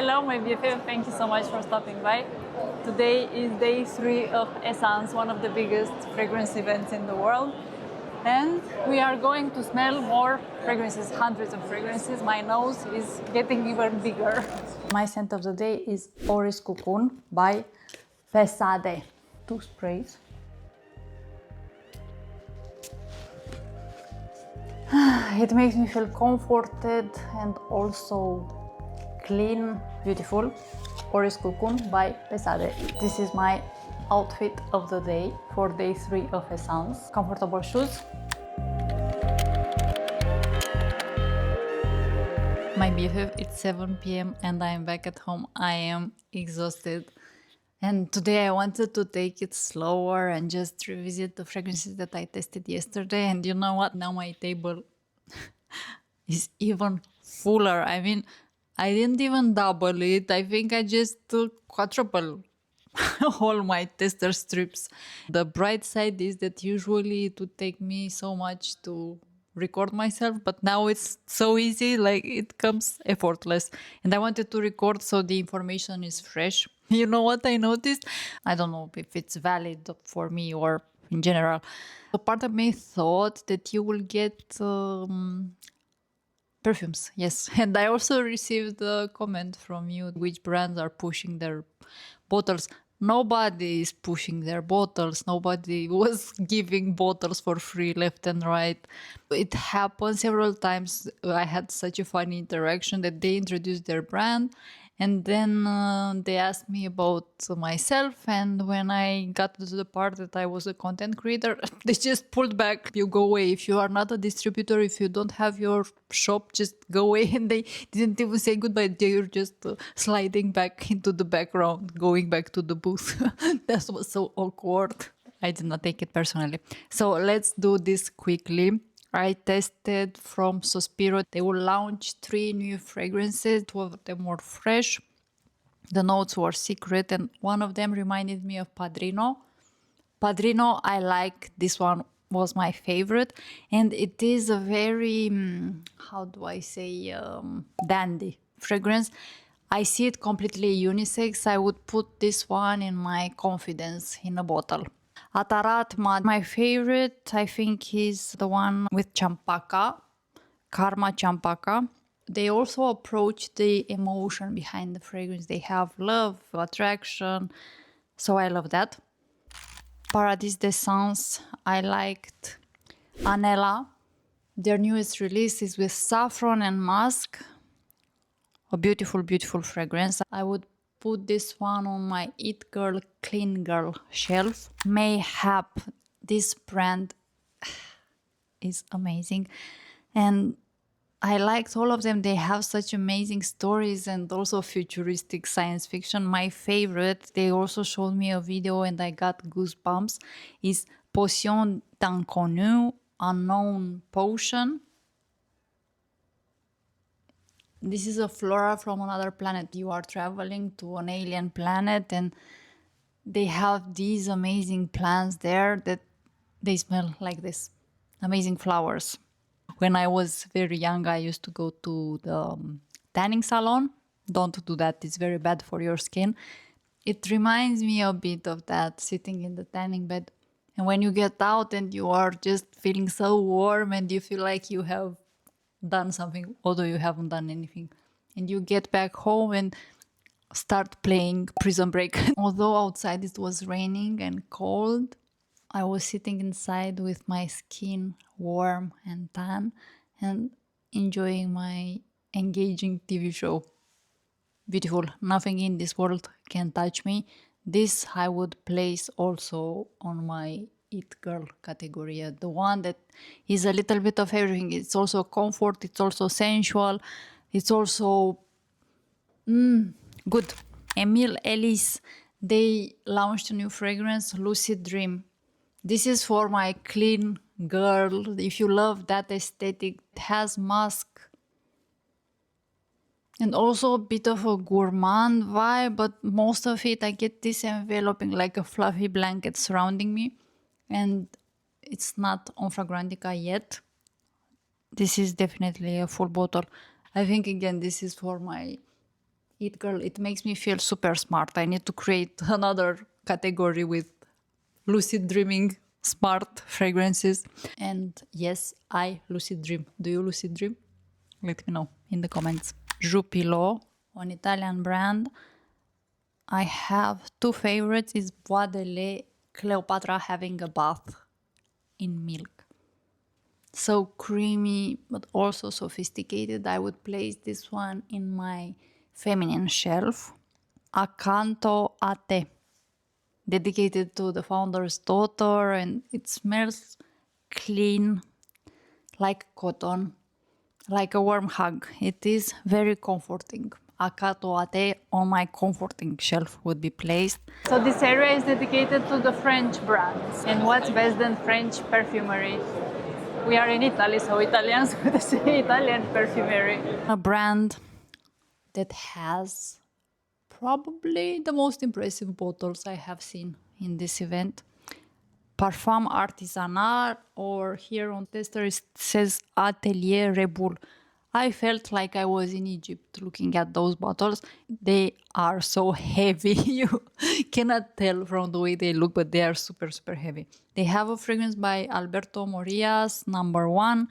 Hello, my BFF. Thank you so much for stopping by. Today is day 3 of Esxence, one of the biggest fragrance events in the world. And we are going to smell more fragrances, hundreds of fragrances. My nose is getting even bigger. My scent of the day is Orris Cocoon by Pesade. 2 sprays. It makes me feel comforted and also clean, beautiful. Orris Cocoon by Pesade. This is my outfit of the day for day 3 of Esxence. Comfortable shoes. My BFF, it's 7 p.m. and I'm back at home. I am exhausted. And today I wanted to take it slower and just revisit the fragrances that I tested yesterday. And you know what? Now my table is even fuller. I mean, I didn't even double it. I think I just quadruple all my tester strips. The bright side is that usually it would take me so much to record myself, but now it's so easy, like it comes effortless. And I wanted to record so the information is fresh. You know what I noticed? I don't know if it's valid for me or in general. A part of me thought that you will get perfumes, yes. And I also received a comment from you which brands are pushing their bottles. Nobody is pushing their bottles. Nobody was giving bottles for free left and right. It happened several times. I had such a funny interaction that they introduced their brand and then they asked me about myself, and when I got to the part that I was a content creator, they just pulled back. You go away. If you are not a distributor, if you don't have your shop, just go away. And they didn't even say goodbye. They were just sliding back into the background, going back to the booth. That was so awkward. I did not take it personally. So let's do this quickly. I tested from Sospiro. They will launch 3 new fragrances. 2 of them were fresh. The notes were secret, and one of them reminded me of Padrino. Padrino, I like. This one was my favorite. And it is a very, how do I say, dandy fragrance. I see it completely unisex. I would put this one in my confidence in a bottle. Ataratma, my favorite, I think, is the one with Champaka, Karma Champaka. They also approach the emotion behind the fragrance. They have love, attraction, so I love that. Paradis de Sens, I liked Anela. Their newest release is with saffron and musk. A beautiful, beautiful fragrance. I would put this one on my Eat Girl, Clean Girl shelf. Mayhap, this brand is amazing. And I liked all of them. They have such amazing stories and also futuristic science fiction. My favorite, they also showed me a video and I got goosebumps, is Potion d'Inconnu, Unknown Potion. This is a flora from another planet. You are traveling to an alien planet and they have these amazing plants there that they smell like this. Amazing flowers. When I was very young, I used to go to the tanning salon. Don't do that. It's very bad for your skin. It reminds me a bit of that, sitting in the tanning bed. And when you get out and you are just feeling so warm and you feel like you have done something, although you haven't done anything, and you get back home and start playing Prison Break. Although outside it was raining and cold, I was sitting inside with my skin warm and tan and enjoying my engaging TV show. Beautiful. Nothing in this world can touch me. This I would place also on my It Girl category, the one that is a little bit of everything. It's also comfort, it's also sensual, it's also good. Emil, Elise, they launched a new fragrance, Lucid Dream. This is for my clean girl. If you love that aesthetic, it has musk and also a bit of a gourmand vibe, but most of it I get this enveloping like a fluffy blanket surrounding me. And it's not on Fragrantica yet. This is definitely a full bottle. I think again this is for my It Girl, it makes me feel super smart. I need to create another category with lucid dreaming, smart fragrances. And yes, I lucid dream. Do you lucid dream? Let me know in the comments. Jupilò, an Italian brand. I have two favorites. Is Bois de Lait, Cleopatra having a bath in milk. So creamy, but also sophisticated. I would place this one in my feminine shelf. Accanto A Te, dedicated to the founder's daughter, and it smells clean, like cotton, like a warm hug. It is very comforting. Accanto A Te on my comforting shelf would be placed. So this area is dedicated to the French brands. And what's best than French perfumery? We are in Italy, so Italians would say Italian perfumery. A brand that has probably the most impressive bottles I have seen in this event. Parfum Artisanal, or here on tester it says Atelier Rebul. I felt like I was in Egypt looking at those bottles. They are so heavy. You cannot tell from the way they look, but they are super, super heavy. They have a fragrance by Alberto Morillas, number 1.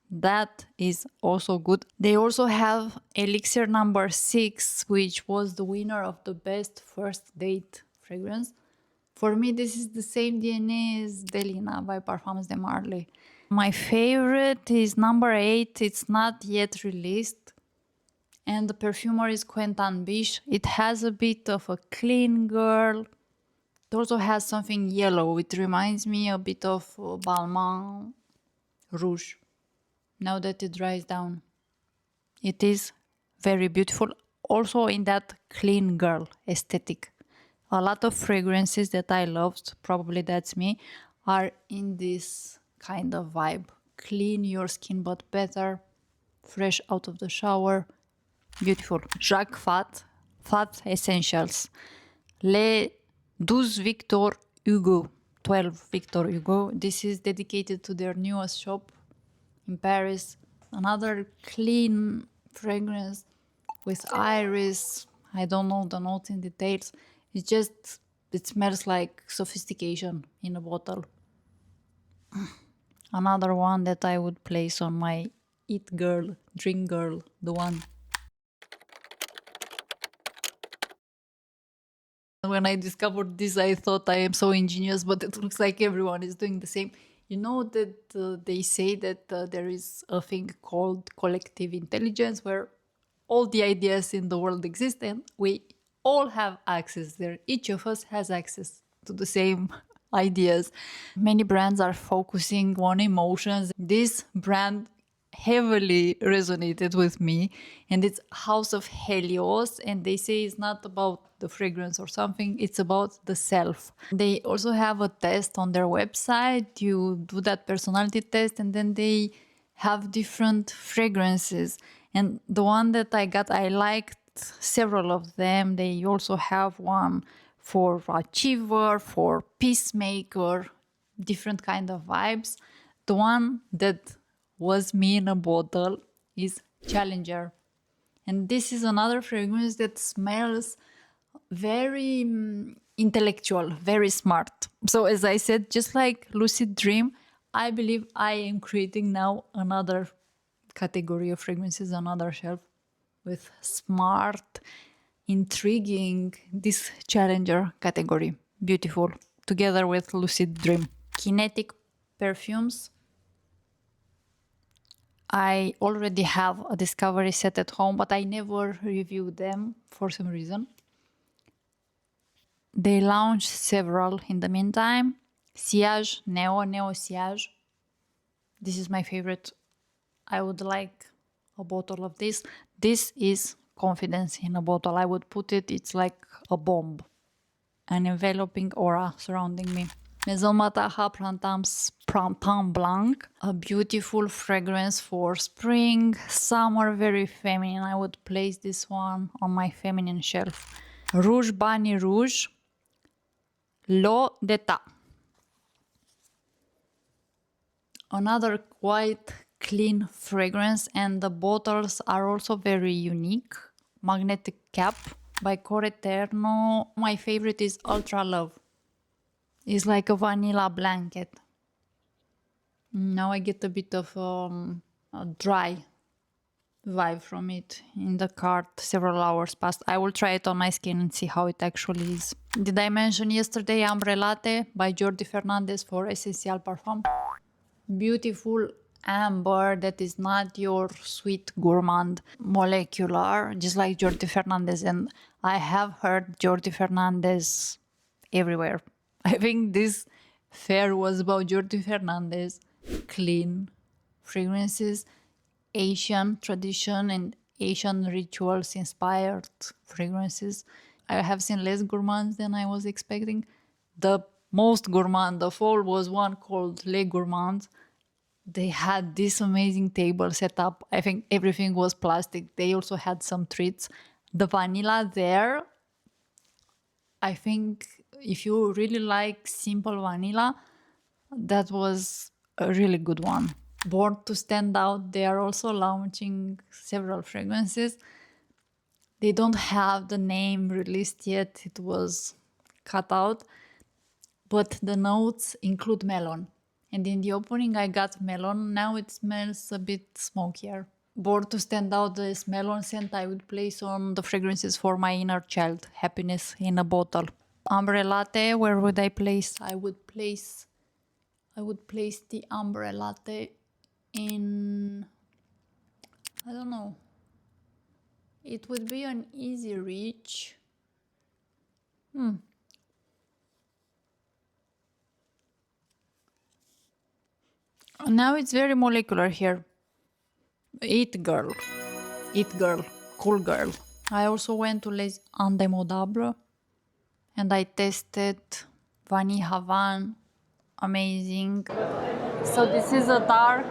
That is also good. They also have Elixir number 6, which was the winner of the best first date fragrance. For me, this is the same DNA as Delina by Parfums de Marly. My favorite is number 8. It's not yet released. And the perfumer is Quentin Biche. It has a bit of a clean girl. It also has something yellow. It reminds me a bit of Balmain Rouge. Now that it dries down. It is very beautiful. Also in that clean girl aesthetic. A lot of fragrances that I loved, probably that's me, are in this kind of vibe. Clean your skin but better. Fresh out of the shower. Beautiful. Jacques Fath Essentials. Les 12 Victor Hugo. 12 Victor Hugo. This is dedicated to their newest shop in Paris. Another clean fragrance with iris. I don't know the notes in details. It smells like sophistication in a bottle. Another one that I would place on my eat girl, drink girl, the one. When I discovered this, I thought I am so ingenious, but it looks like everyone is doing the same. You know that they say that there is a thing called collective intelligence where all the ideas in the world exist and we all have access there. Each of us has access to the same ideas. Many brands are focusing on emotions. This brand heavily resonated with me, and it's House of hELIOS, and they say it's not about the fragrance or something, it's about the self. They also have a test on their website. You do that personality test and then they have different fragrances, and the one that I got, I liked several of them. They also have one for achiever, for peacemaker, different kind of vibes. The one that was me in a bottle is Challenger. And this is another fragrance that smells very intellectual, very smart. So as I said, just like Lucid Dream, I believe I am creating now another category of fragrances, another shelf with smart, intriguing, this Challenger category. Beautiful, together with Lucid Dream. Kinetic perfumes. I already have a discovery set at home, but I never reviewed them for some reason. They launched several in the meantime. Sillage, Neo Sillage. This is my favorite. I would like a bottle of this. This is confidence in a bottle. I would put it, it's like a bomb. An enveloping aura surrounding me. Maison Mataha Printemps Blanc. A beautiful fragrance for spring, summer, very feminine. I would place this one on my feminine shelf. Rouge Bani Rouge. L'eau d'état. Another quite clean fragrance, and the bottles are also very unique. Magnetic Nightcap by Core Eterno. My favorite is Ultra Love. It's like a vanilla blanket. Now I get a bit of a dry vibe from it in the cart. Several hours passed. I will try it on my skin and see how it actually is. Did I mention yesterday Ambre Latte by Jordi Fernandez for Essential Parfum? Beautiful amber that is not your sweet gourmand molecular, just like Jordi Fernandez. And I have heard Jordi Fernandez everywhere. I think this fair was about Jordi Fernandez, clean fragrances, Asian tradition and Asian rituals inspired fragrances. I have seen less gourmands than I was expecting. The most gourmand of all was one called Les Gourmands. They had this amazing table set up. I think everything was plastic. They also had some treats. The vanilla there, I think if you really like simple vanilla, that was a really good one. Born to Stand Out, they are also launching several fragrances. They don't have the name released yet. It was cut out. But the notes include melon. And in the opening I got melon. Now it smells a bit smokier. Born to Stand Out, this melon scent I would place on the fragrances for my inner child. Happiness in a bottle. Ambre Latte, where would I place? I would place the Ambre Latte in, I don't know. It would be an easy reach. Now it's very molecular here. It girl, cool girl. I also went to Les Indémodables and I tested Vanille Havane. Amazing. So this is a dark,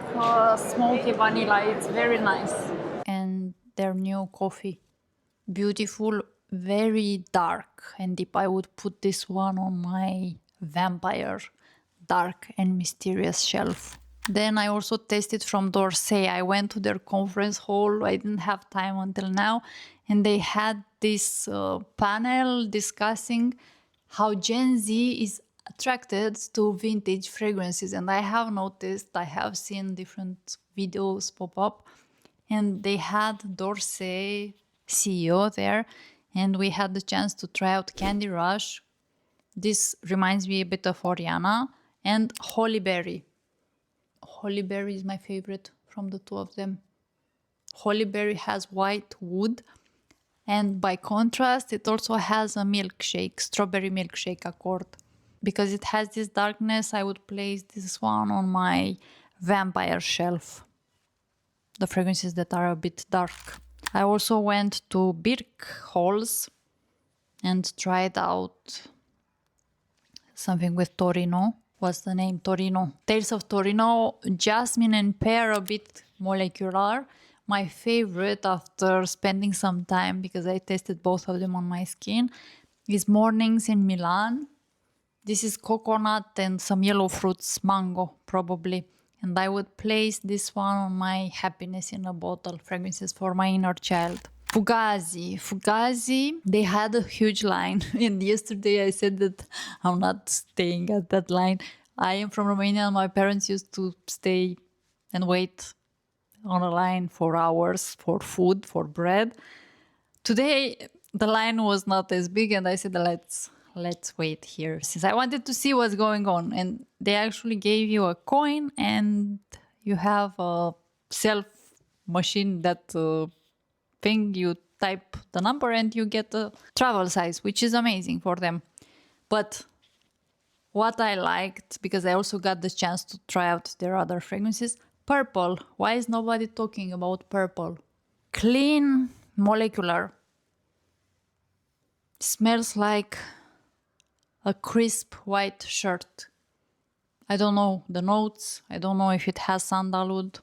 smoky vanilla. It's very nice. And their new coffee. Beautiful, very dark and deep. I would put this one on my vampire, dark and mysterious shelf. Then I also tested from d'Orsay. I went to their conference hall. I didn't have time until now. And they had this panel discussing how Gen Z is attracted to vintage fragrances. And I have noticed, I have seen different videos pop up. And they had d'Orsay CEO there. And we had the chance to try out Candy Rush. This reminds me a bit of Oriana. And Holly Berry. Holly Berry is my favorite from the two of them. Holly Berry has white wood. And by contrast, it also has a milkshake, strawberry milkshake accord. Because it has this darkness, I would place this one on my vampire shelf. The fragrances that are a bit dark. I also went to Birk Halls and tried out something with Torino. What's the name? Torino. Tales of Torino, jasmine and pear, a bit molecular. My favorite after spending some time, because I tested both of them on my skin, is Mornings in Milan. This is coconut and some yellow fruits, mango probably. And I would place this one on my happiness in a bottle, fragrances for my inner child. Fugazi, they had a huge line. And yesterday I said that I'm not staying at that line. I am from Romania and my parents used to stay and wait on a line for hours for food, for bread. Today the line was not as big and I said let's wait here since I wanted to see what's going on. And they actually gave you a coin and you have a self machine that thing, you type the number and you get a travel size, which is amazing for them. But what I liked, because I also got the chance to try out their other fragrances, purple. Why is nobody talking about purple? Clean, molecular. Smells like a crisp white shirt. I don't know the notes. I don't know if it has sandalwood.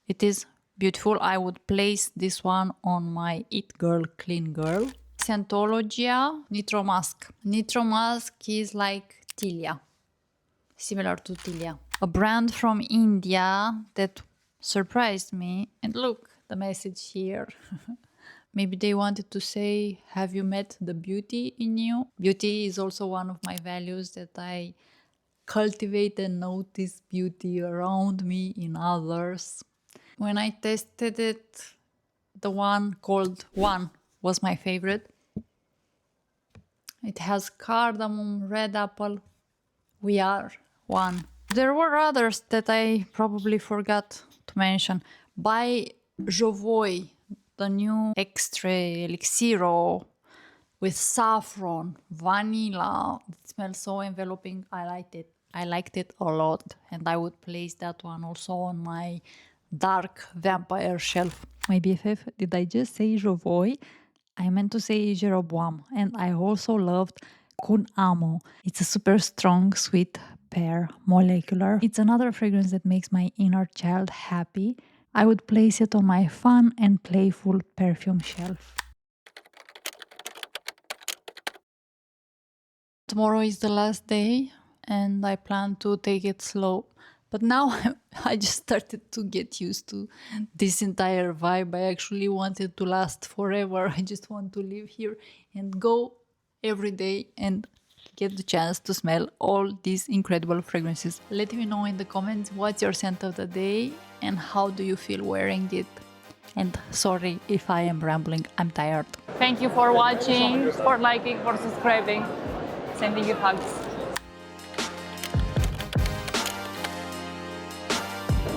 It is beautiful. I would place this one on my It Girl, Clean Girl. Scentologia Nitro Musk. Nitro Musk is like Tilia, similar to Tilia. A brand from India that surprised me. And look, the message here. Maybe they wanted to say, have you met the beauty in you? Beauty is also one of my values, that I cultivate and notice beauty around me in others. When I tested it, the one called One was my favorite. It has cardamom, red apple. We are one. There were others that I probably forgot to mention. By Jovoy, the new extra Elixir with saffron, vanilla. It smells so enveloping. I liked it. I liked it a lot, and I would place that one also on my dark vampire shelf. My BFF, did I just say Jovoy? I meant to say Jeroboam, and I also loved Kun Amo. It's a super strong, sweet pear molecular. It's another fragrance that makes my inner child happy. I would place it on my fun and playful perfume shelf. Tomorrow is the last day, and I plan to take it slow. But now I just started to get used to this entire vibe. I actually want it to last forever. I just want to live here and go every day and get the chance to smell all these incredible fragrances. Let me know in the comments what's your scent of the day and how do you feel wearing it. And sorry if I am rambling, I'm tired. Thank you for watching, for liking, for subscribing. Sending you hugs.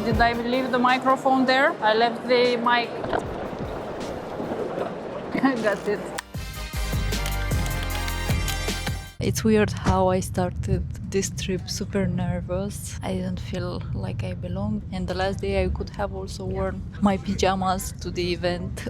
Did I leave the microphone there? I left the mic. I got it. It's weird how I started this trip super nervous. I didn't feel like I belonged. And the last day I could have also worn my pajamas to the event.